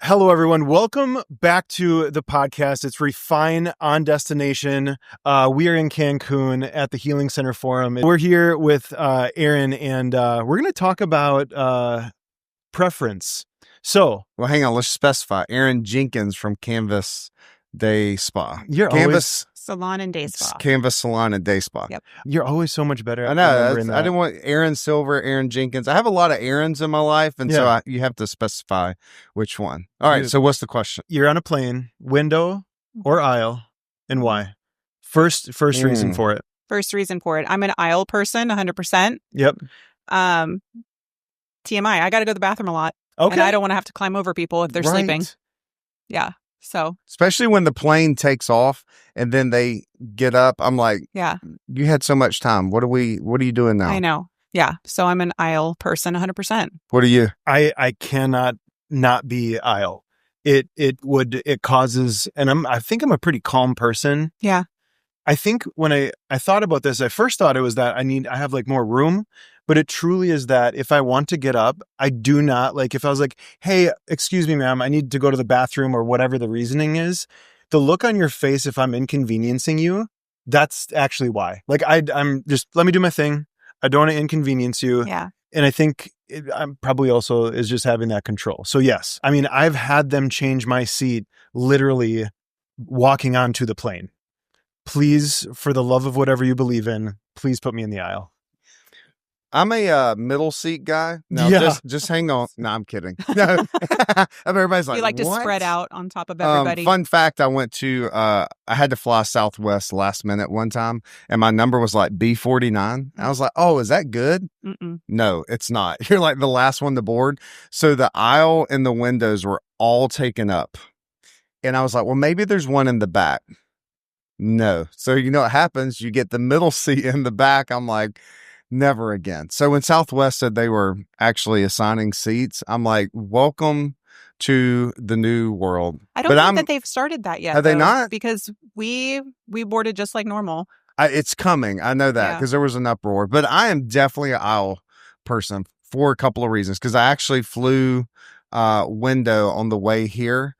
Hello, everyone. Welcome back to the podcast. It's Refine on Destination. We are in Cancun at the Healing Center Forum. We're here with Erin, and we're going to talk about preference. So, well, hang on. Let's specify. Erin Jenkins from Canvas Day Spa. You're Canvas Salon and Day Spa. Canvas Salon and Day Spa. Yep. You're always so much better. I know. I didn't want Erin Silver, Erin Jenkins. I have a lot of Erins in my life, and so you have to specify which one. All right. So what's the question? You're on a plane, window or aisle, and why? First reason for it. First reason for it. I'm an aisle person, 100%. Yep. TMI. I got to go to the bathroom a lot. Okay. And I don't want to have to climb over people if they're sleeping. Yeah. So, especially when the plane takes off and then they get up, I'm like, yeah, you had so much time. What are you doing now? I know. Yeah. So I'm an aisle person, 100%. What are you? I cannot not be aisle. It causes, and I think I'm a pretty calm person. Yeah. I think when I thought about this, I first thought it was that I have like more room, but it truly is that if I want to get up, I do not if I was like, hey, excuse me, ma'am, I need to go to the bathroom or whatever the reasoning is, the look on your face, if I'm inconveniencing you, that's actually why. I'm just, let me do my thing. I don't want to inconvenience you. Yeah. And I think I'm probably also is just having that control. So yes, I mean, I've had them change my seat literally walking onto the plane. Please, for the love of whatever you believe in, please put me in the aisle. I'm a middle seat guy. No, just hang on. No, I'm kidding. No. Everybody's like, you like to what? spread out on top of everybody. Fun fact, I had to fly Southwest last minute one time, and my number was like B49. I was like, oh, is that good? Mm-mm. No, it's not. You're like the last one to board. So the aisle and the windows were all taken up. And I was like, well, maybe there's one in the back. No. So you know what happens? You get the middle seat in the back. I'm like, never again. So when Southwest said they were actually assigning seats, I'm like, welcome to the new world. I don't think that they've started that yet. Have they not? Because we boarded just like normal. It's coming. I know that because there was an uproar. But I am definitely an aisle person for a couple of reasons. Because I actually flew window on the way here.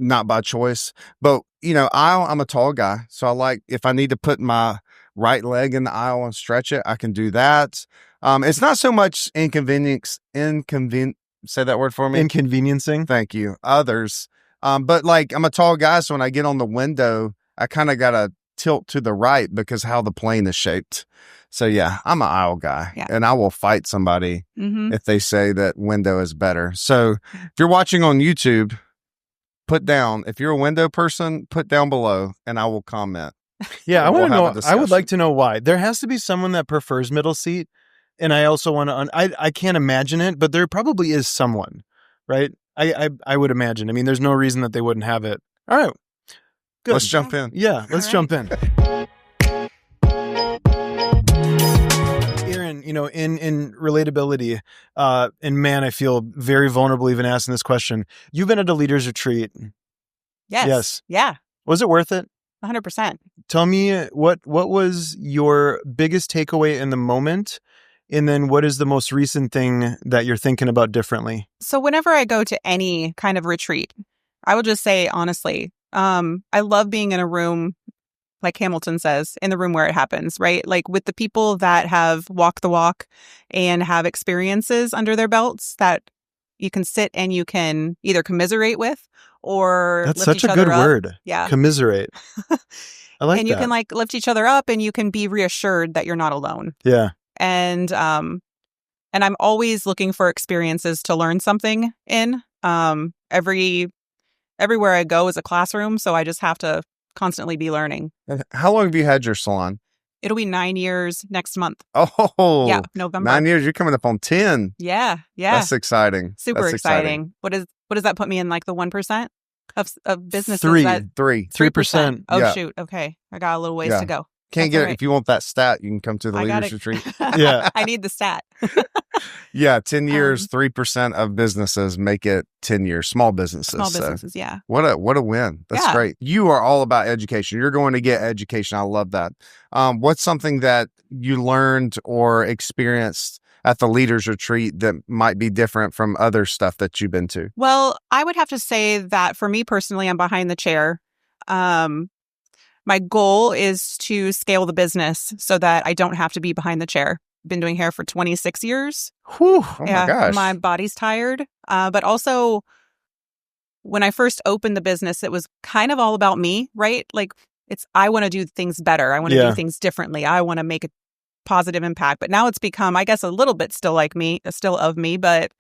Not by choice, but aisle, I'm a tall guy. So I like, if I need to put my right leg in the aisle and stretch it, I can do that. It's not so much say that word for me. Inconveniencing. Thank you. Others. But I'm a tall guy. So when I get on the window, I kind of got to tilt to the right because how the plane is shaped. So yeah, I'm an aisle guy and I will fight somebody if they say that window is better. So if you're watching on YouTube, put down, if you're a window person, put down below and I will comment. Yeah, I want to know. I would like to know why. There has to be someone that prefers middle seat. And I also want to, I can't imagine it, but there probably is someone, right? I would imagine. I mean, there's no reason that they wouldn't have it. All right. Good. Let's jump in. Yeah, let's jump in. Erin, in relatability, and man, I feel very vulnerable even asking this question. You've been at a leaders retreat. Yes. Yeah. Was it worth it? 100%. Tell me what was your biggest takeaway in the moment? And then what is the most recent thing that you're thinking about differently? So whenever I go to any kind of retreat, I will just say, honestly, I love being in a room, like Hamilton says, in the room where it happens, right? Like with the people that have walked the walk and have experiences under their belts that you can sit and you can either commiserate with or that's lift such each a good other up. word. Yeah. Commiserate. I like that. And you can lift each other up and you can be reassured that you're not alone. Yeah. And I'm always looking for experiences to learn something in. Everywhere I go is a classroom, so I just have to constantly be learning. How long have you had your salon? It'll be 9 years next month. Oh, yeah, November. 9 years. You're coming up on 10. Yeah. That's exciting. Super exciting. What does that put me in? Like the 1% of businesses? 3%. Oh shoot. Okay, I got a little ways to go. Can't get it. If you want that stat, you can come to the leaders retreat. Yeah. I need the stat. Yeah. 10 years, 3% of businesses make it 10 years. Small businesses. Yeah. What a win. That's great. You are all about education. You're going to get education. I love that. What's something that you learned or experienced at the leaders retreat that might be different from other stuff that you've been to? Well, I would have to say that for me personally, I'm behind the chair. My goal is to scale the business so that I don't have to be behind the chair. Been doing hair for 26 years. Whew. Oh my gosh. My body's tired. But also, when I first opened the business, it was kind of all about me, right? Like, I want to do things better. I want to do things differently. I want to make a positive impact. But now it's become, I guess, a little bit still of me, but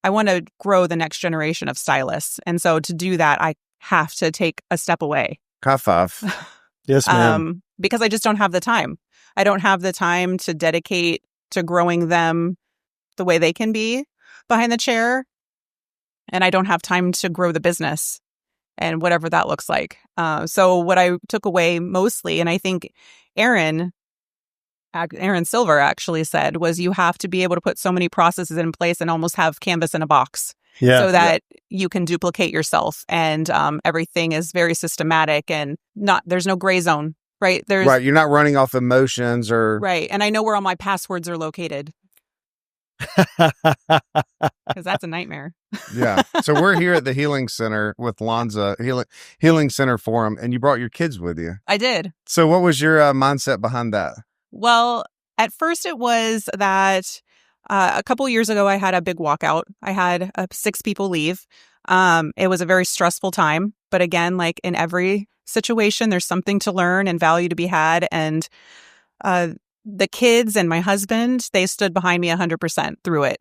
I want to grow the next generation of stylists. And so to do that, I have to take a step away. High five. Yes, ma'am. Because I just don't have the time. I don't have the time to dedicate to growing them the way they can be behind the chair. And I don't have time to grow the business and whatever that looks like. So what I took away mostly, and I think Erin Silver actually said, was you have to be able to put so many processes in place and almost have canvas in a box. Yeah. So that you can duplicate yourself, and everything is very systematic and there's no gray zone, right? Right. You're not running off emotions or. Right. And I know where all my passwords are located because that's a nightmare. Yeah. So we're here at the Healing Center with Lanza, Healing Center Forum, and you brought your kids with you. I did. So what was your mindset behind that? Well, at first it was that a couple years ago, I had a big walkout. I had 6 people leave. It was a very stressful time. But again, like in every situation, there's something to learn and value to be had. And the kids and my husband, they stood behind me 100% through it.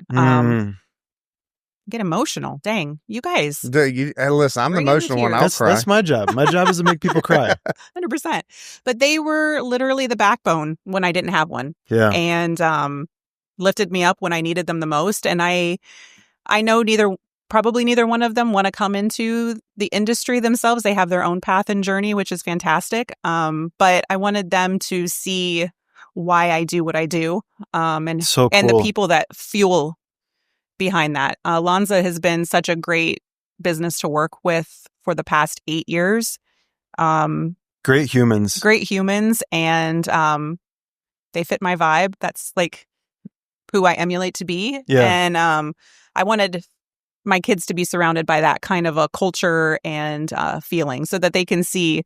Get emotional. Dang, you guys. Hey, listen, I'm the emotional one. I'll cry. That's my job. My job is to make people cry. 100%. But they were literally the backbone when I didn't have one. Yeah. And lifted me up when I needed them the most. And I know probably neither one of them want to come into the industry themselves. They have their own path and journey, which is fantastic. But I wanted them to see why I do what I do. And so cool. And the people that fuel behind that. Lanza has been such a great business to work with for the past 8 years. Great humans. And they fit my vibe. That's like who I emulate to be. Yeah. And I wanted my kids to be surrounded by that kind of a culture and feeling so that they can see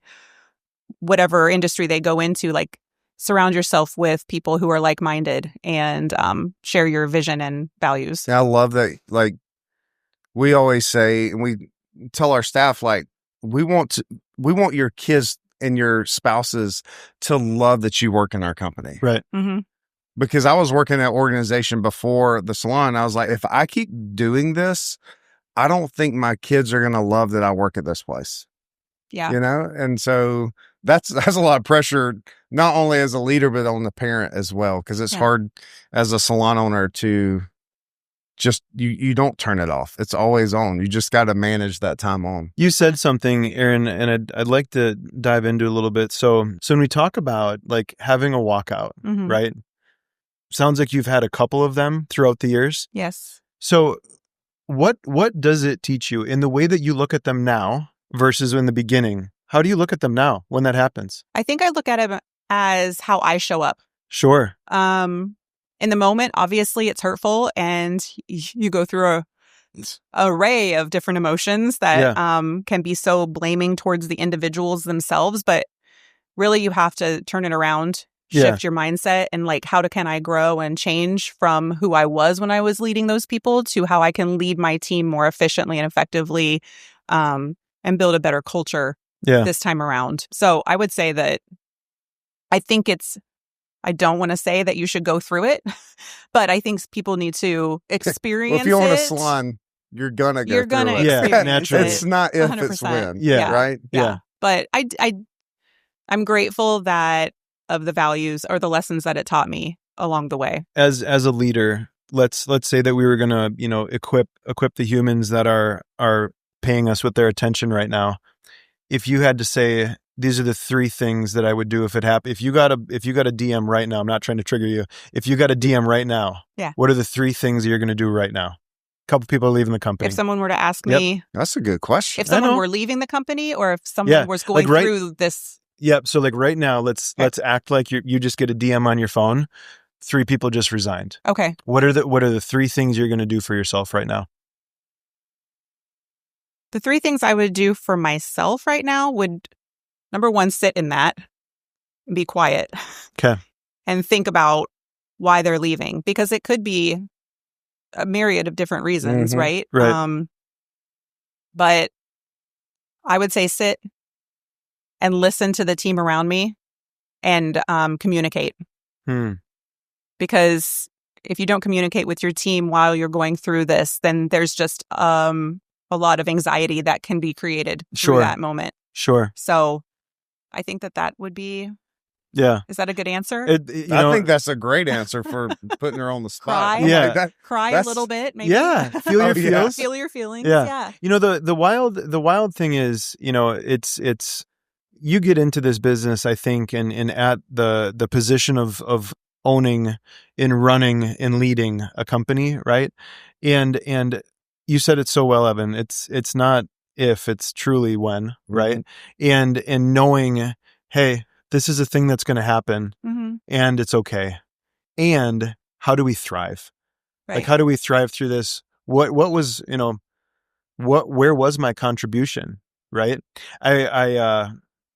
whatever industry they go into, like surround yourself with people who are like-minded and share your vision and values. Yeah, I love that. Like we always say, and we tell our staff, like we want your kids and your spouses to love that you work in our company. Right. Mm-hmm. Because I was working at an organization before the salon. I was like, if I keep doing this, I don't think my kids are going to love that I work at this place. Yeah. You know? And so that's a lot of pressure, not only as a leader, but on the parent as well. Because it's hard as a salon owner to just, you don't turn it off. It's always on. You just got to manage that time on. You said something, Erin, and I'd like to dive into a little bit. So when we talk about like having a walkout, Mm-hmm. right? Sounds like you've had a couple of them throughout the years. Yes. So what does it teach you in the way that you look at them now versus in the beginning? How do you look at them now when that happens? I think I look at it as how I show up. Sure. In the moment, obviously it's hurtful and you go through a array of different emotions that can be so blaming towards the individuals themselves. But really you have to turn it around, shift your mindset, and like, can I grow and change from who I was when I was leading those people to how I can lead my team more efficiently and effectively, and build a better culture this time around. So I would say that I think I don't want to say that you should go through it, but I think people need to experience well, if you own it. a salon, you're gonna go through it. Experience naturally. It's not if, 100%. it's when. Yeah. Right? Yeah. But I'm grateful that of the values or the lessons that it taught me along the way. As a leader, let's say that we were going to, equip the humans that are paying us with their attention right now. If you had to say, these are the 3 things that I would do if it happened. If you got a DM right now, I'm not trying to trigger you. If you got a DM right now, what are the 3 things that you're going to do right now? A couple people are leaving the company. If someone were to ask me, that's a good question. If someone were leaving the company or if someone was going through this. Yep. So like right now, let's act like you just get a DM on your phone. 3 people just resigned. Okay. What are the 3 things you're going to do for yourself right now? The 3 things I would do for myself right now would, number 1, sit in that and be quiet. Okay. And think about why they're leaving, because it could be a myriad of different reasons, right? Right. But I would say sit and listen to the team around me and communicate. Because if you don't communicate with your team while you're going through this, then there's just a lot of anxiety that can be created through that moment. Sure. So I think that would be... Yeah. Is that a good answer? I think that's a great answer for putting her on the spot. Cry. Yeah. Cry a little bit, maybe. Yeah. Feel your feels. Feel your feelings. Yeah. Yeah. You know, the wild thing is, you know, it's you get into this business, I think, and at the position of owning and running and leading a company, right? And you said it so well, Evan. It's not if, it's truly when, right? And knowing, hey, this is a thing that's going to happen, and it's okay. And how do we thrive? Right. Like, how do we thrive through this? What was, you know, where was my contribution? Right. I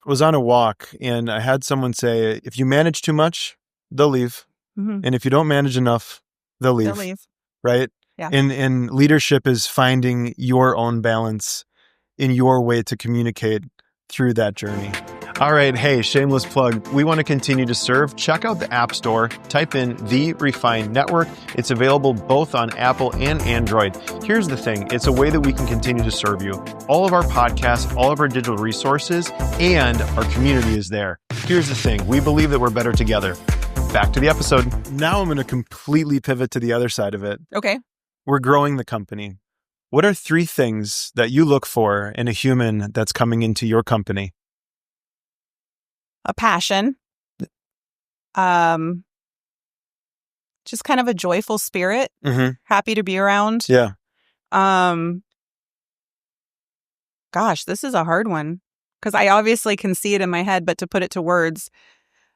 was on a walk and I had someone say, if you manage too much, they'll leave. And if you don't manage enough, they'll leave. Right. Yeah. And leadership is finding your own balance in your way to communicate through that journey. All right. Hey, shameless plug. We want to continue to serve. Check out the App Store. Type in The Refined Network. It's available both on Apple and Android. Here's the thing. It's a way that we can continue to serve you. All of our podcasts, all of our digital resources, and our community is there. Here's the thing. We believe that we're better together. Back to the episode. Now I'm going to completely pivot to the other side of it. Okay. We're growing the company. What are 3 things that you look for in a human that's coming into your company? A passion, just kind of a joyful spirit, happy to be around. Yeah. Gosh, this is a hard one because I obviously can see it in my head, but to put it to words,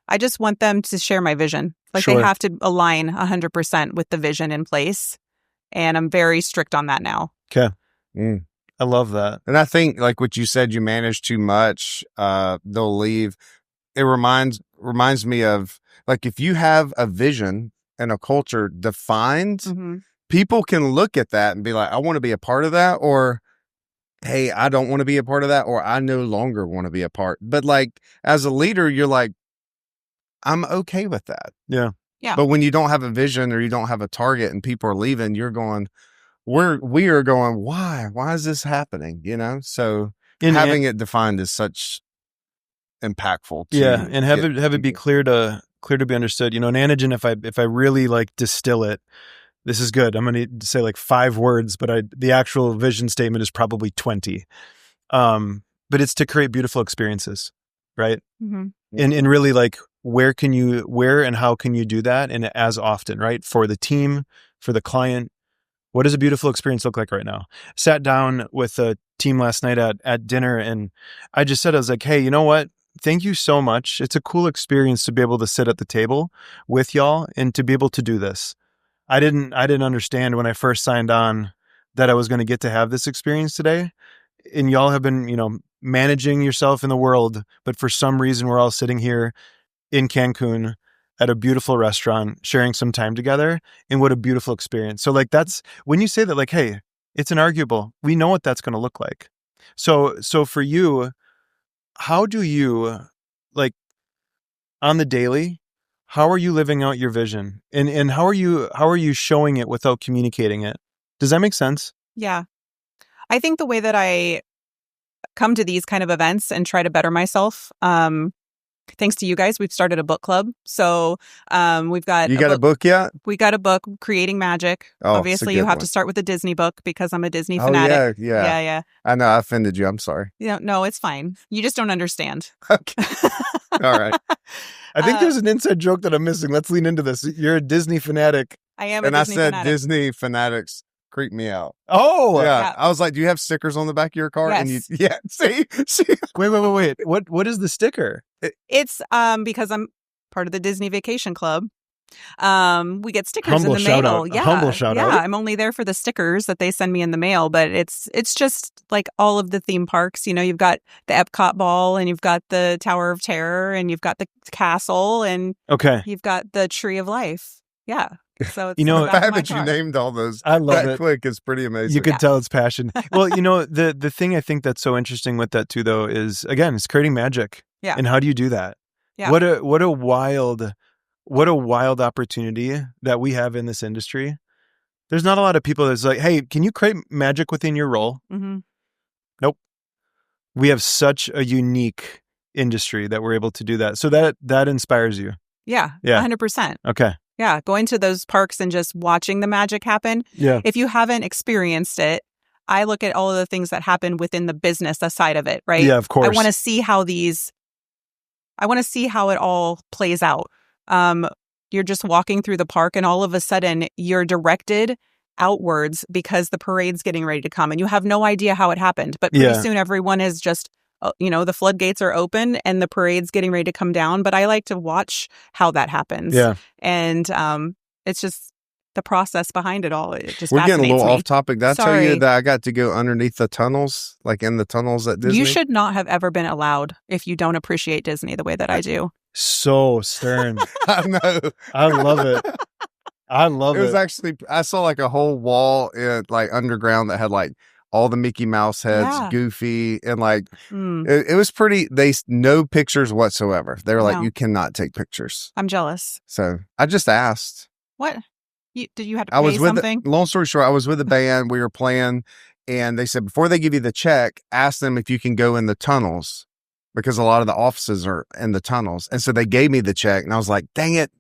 I just want them to share my vision. Like they have to align 100% with the vision in place. And I'm very strict on that now. Okay. I love that. And I think like what you said, you manage too much, they'll leave. It reminds me of like, if you have a vision and a culture defined, people can look at that and be like, I want to be a part of that, or, hey, I don't want to be a part of that, or I no longer want to be a part. But like, as a leader, you're like, I'm okay with that. Yeah. Yeah. But when you don't have a vision or you don't have a target and people are leaving, you're going, we are going, why is this happening? You know? So having it defined is such impactful. And have it be clear to be understood. You know, an antigen, if I really like distill it, this is good. I'm going to say like 5 words, but the actual vision statement is probably 20. But it's to create beautiful experiences, right? And really like, where and how can you do that? And as often, right? For the team, for the client, what does a beautiful experience look like right now? Sat down with a team last night at dinner, and I just said, I was like, hey, you know what? Thank you so much. It's a cool experience to be able to sit at the table with y'all and to be able to do this. I didn't understand when I first signed on that I was going to get to have this experience today. And y'all have been, you know, managing yourself in the world, but for some reason we're all sitting here in Cancun at a beautiful restaurant, sharing some time together, and what a beautiful experience. So like, that's when you say that, like, hey, it's inarguable. We know what that's going to look like. So for you, how do you, like, on the daily, how are you living out your vision, and how are you showing it without communicating it? Does that make sense? Yeah. I think the way that I come to these kind of events and try to better myself, thanks to you guys, we've started a book club. So we've got... You got a book yet? We got a book, Creating Magic. Oh, obviously, you have to start with a Disney book because I'm a Disney Oh, fanatic. yeah. I know, I offended you. I'm sorry. No, it's fine. You just don't understand. Okay. All right. I think there's an inside joke that I'm missing. Let's lean into this. You're a Disney fanatic. I am and a Disney I said fanatic. Disney fanatics creep me out. Oh, yeah. I was like, do you have stickers on the back of your car? Yes. And yeah. See. Wait. What is the sticker? It's because I'm part of the Disney Vacation Club. We get stickers in the shout mail. out. A humble shout out. I'm only there for the stickers that they send me in the mail, but it's just like all of the theme parks. You know, you've got the Epcot ball, and you've got the Tower of Terror, and you've got the castle, and you've got the Tree of Life. Yeah. So it's the fact that you named all those I love that it. quick is pretty amazing. You could tell it's passion. Well, the thing I think that's so interesting with that too, though, is again, it's creating magic. Yeah. And how do you do that? Yeah. What a wild opportunity that we have in this industry. There's not a lot of people that's like, hey, can you create magic within your role? Mm-hmm. Nope. We have such a unique industry that we're able to do that. So that inspires you. Yeah. Yeah. 100%. Okay. Yeah. Going to those parks and just watching the magic happen. Yeah. If you haven't experienced it, I look at all of the things that happen within the business side of it, right? Yeah, of course. I want to see how it all plays out. You're just walking through the park, and all of a sudden you're directed outwards because the parade's getting ready to come, and you have no idea how it happened. But pretty soon everyone is just, the floodgates are open and the parade's getting ready to come down. But I like to watch how that happens. Yeah. And it's just the process behind it all. It just We're getting a little me. off topic. Did I tell Sorry. you that I got to go underneath the tunnels, like in the tunnels at Disney? You should not have ever been allowed if you don't appreciate Disney the way that I do. So stern. I know. I love it. It was actually, I saw like a whole wall like underground that had like all the Mickey Mouse heads, Goofy, and like it was pretty. No pictures whatsoever. They were like, you cannot take pictures. I'm jealous. So I just asked. What? Did you have to pay something? Long story short, I was with a band. We were playing, and they said before they give you the check, ask them if you can go in the tunnels because a lot of the offices are in the tunnels. And so they gave me the check, and I was like, "Dang it,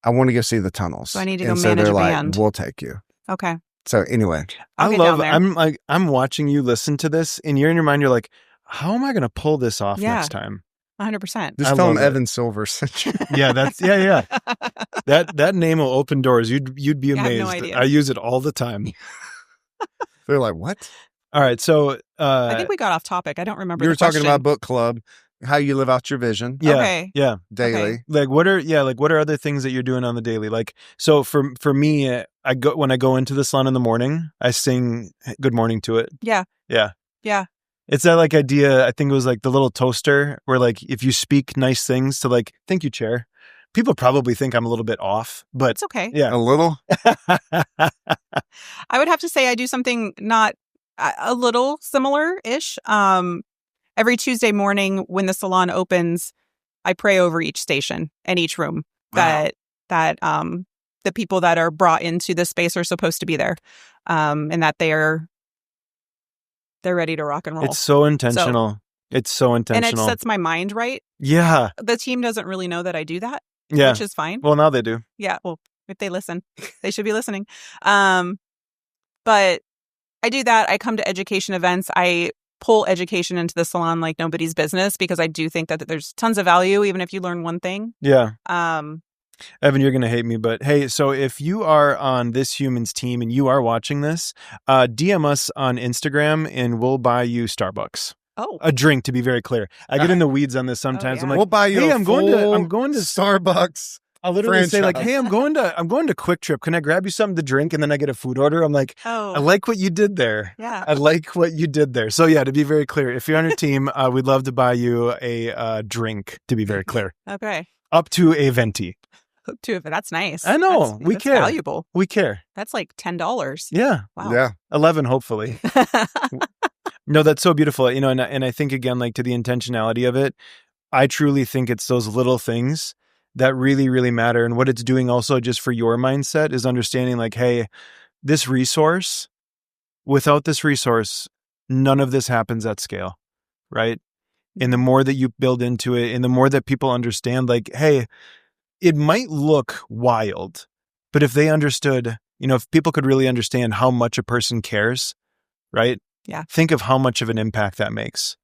I want to go see the tunnels." So I need to go and manage so they're a like, band. "We'll take you." Okay. So anyway, I'm watching you listen to this, and you're in your mind, you're like, how am I going to pull this off next time? 100%. Just tell them Evan Silver sent you. Yeah, that name will open doors. You'd be amazed. I have no idea. I use it all the time. They're like, what? All right, so I think we got off topic. I don't remember. You were talking about book club, how you live out your vision. Yeah, okay. Yeah, daily. Okay. Like what are other things that you're doing on the daily? Like, so for me, when I go into the salon in the morning, I sing good morning to it. Yeah. It's that like idea, I think it was like the little toaster where like if you speak nice things to like, thank you, chair. People probably think I'm a little bit off, but it's okay. Yeah. A little? I would have to say I do something not a little similar-ish. Every Tuesday morning when the salon opens, I pray over each station and each room that the people that are brought into the space are supposed to be there, and that they're ready to rock and roll. It's so intentional. It's so intentional. And it sets my mind right. Yeah. The team doesn't really know that I do that, yeah, which is fine. Well, now they do. Yeah. Well, if they listen, they should be listening. But I do that. I come to education events. I pull education into the salon like nobody's business because I do think that there's tons of value, even if you learn one thing. Yeah. Evan, you're going to hate me, but hey, so if you are on This Human's team and you are watching this, DM us on Instagram and we'll buy you Starbucks. Oh, a drink, to be very clear. I get in the weeds on this sometimes. yeah. I'm like, we'll buy you. Hey, I'm going to Starbucks. I'll literally say like, franchise. hey, I'm going to Quick Trip. Can I grab you something to drink? And then I get a food order. I'm like, oh, I like what you did there. Yeah. I like what you did there. So yeah, to be very clear, if you're on your team, we'd love to buy you a drink, to be very clear. Okay. Up to a venti. That's nice. I know. That's care. Valuable. We care. That's like $10. Yeah. Wow. Yeah. 11, hopefully. No, that's so beautiful. And I think again, like to the intentionality of it, I truly think it's those little things that really, really matter. And what it's doing also just for your mindset is understanding like, hey, this resource, without this resource, none of this happens at scale, right? And the more that you build into it and the more that people understand like, hey, it might look wild, but if they understood, if people could really understand how much a person cares, right? Yeah. Think of how much of an impact that makes.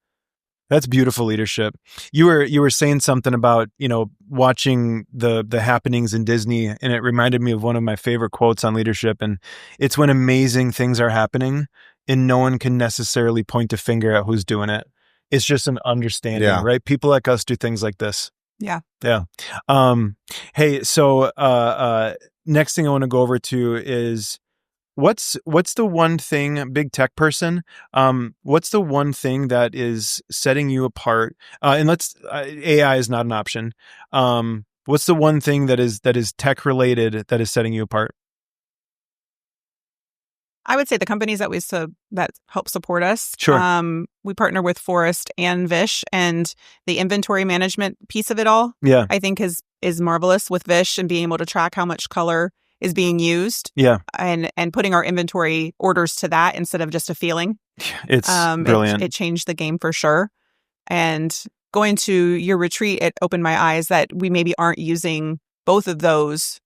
That's beautiful leadership. You were saying something about, watching the happenings in Disney, and it reminded me of one of my favorite quotes on leadership. And it's when amazing things are happening and no one can necessarily point a finger at who's doing it. It's just an understanding, right? People like us do things like this. Yeah. Yeah. Hey, so next thing I want to go over to is what's the one thing, big tech person, what's the one thing that is setting you apart? And AI is not an option. What's the one thing that is tech related that is setting you apart? I would say the companies that help support us. Sure. We partner with Forest and Vish, and the inventory management piece of it all, Yeah. I think is marvelous with Vish and being able to track how much color is being used. Yeah. And putting our inventory orders to that instead of just a feeling. It's brilliant. It changed the game for sure. And going to your retreat, it opened my eyes that we maybe aren't using both of those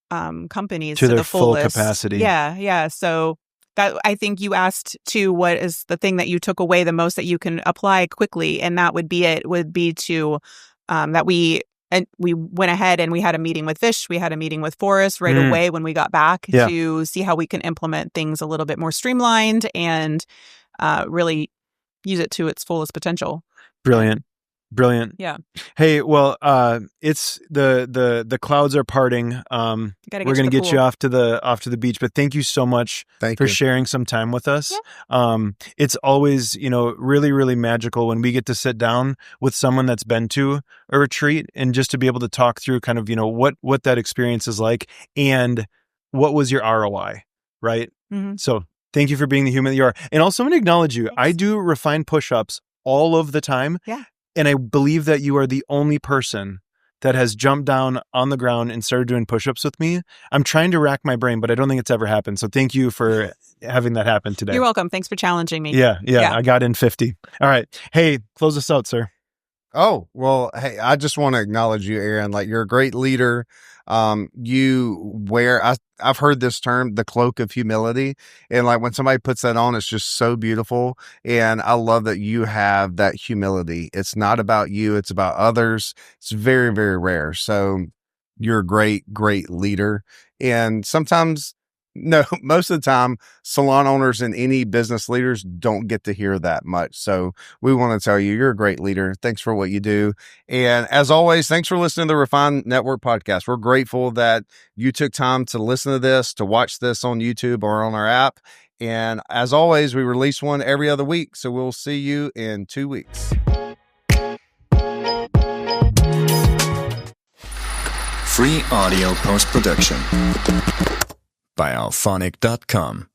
companies to their the full fullest capacity. Yeah. So that, I think you asked too, what is the thing that you took away the most that you can apply quickly, and that would be to that we went ahead and we had a meeting with Vish, we had a meeting with Forest right away when we got back to see how we can implement things a little bit more streamlined and really use it to its fullest potential. Brilliant. Yeah. Hey, well, it's the clouds are parting. We're going to get you off to the beach, but thank you so much for sharing some time with us. Yeah. It's always, really, really magical when we get to sit down with someone that's been to a retreat and just to be able to talk through kind of, what that experience is like and what was your ROI, right? Mm-hmm. So thank you for being the human that you are. And also I'm going to acknowledge you. Thanks. I do refined push-ups all of the time. Yeah. And I believe that you are the only person that has jumped down on the ground and started doing push-ups with me. I'm trying to rack my brain, but I don't think it's ever happened. So thank you for having that happen today. You're welcome. Thanks for challenging me. Yeah. I got in 50. All right. Hey, close us out, sir. Oh, well, hey, I just want to acknowledge you, Erin. Like, you're a great leader. You wear, I've heard this term, the cloak of humility. And like when somebody puts that on, it's just so beautiful. And I love that you have that humility. It's not about you. It's about others. It's very, very rare. So you're a great, great leader. And sometimes, no, most of the time, salon owners and any business leaders don't get to hear that much. So we want to tell you, you're a great leader. Thanks for what you do. And as always, thanks for listening to the Refined Network podcast. We're grateful that you took time to listen to this, to watch this on YouTube or on our app. And as always, we release one every other week. So we'll see you in 2 weeks. Free audio post-production by alphonic.com.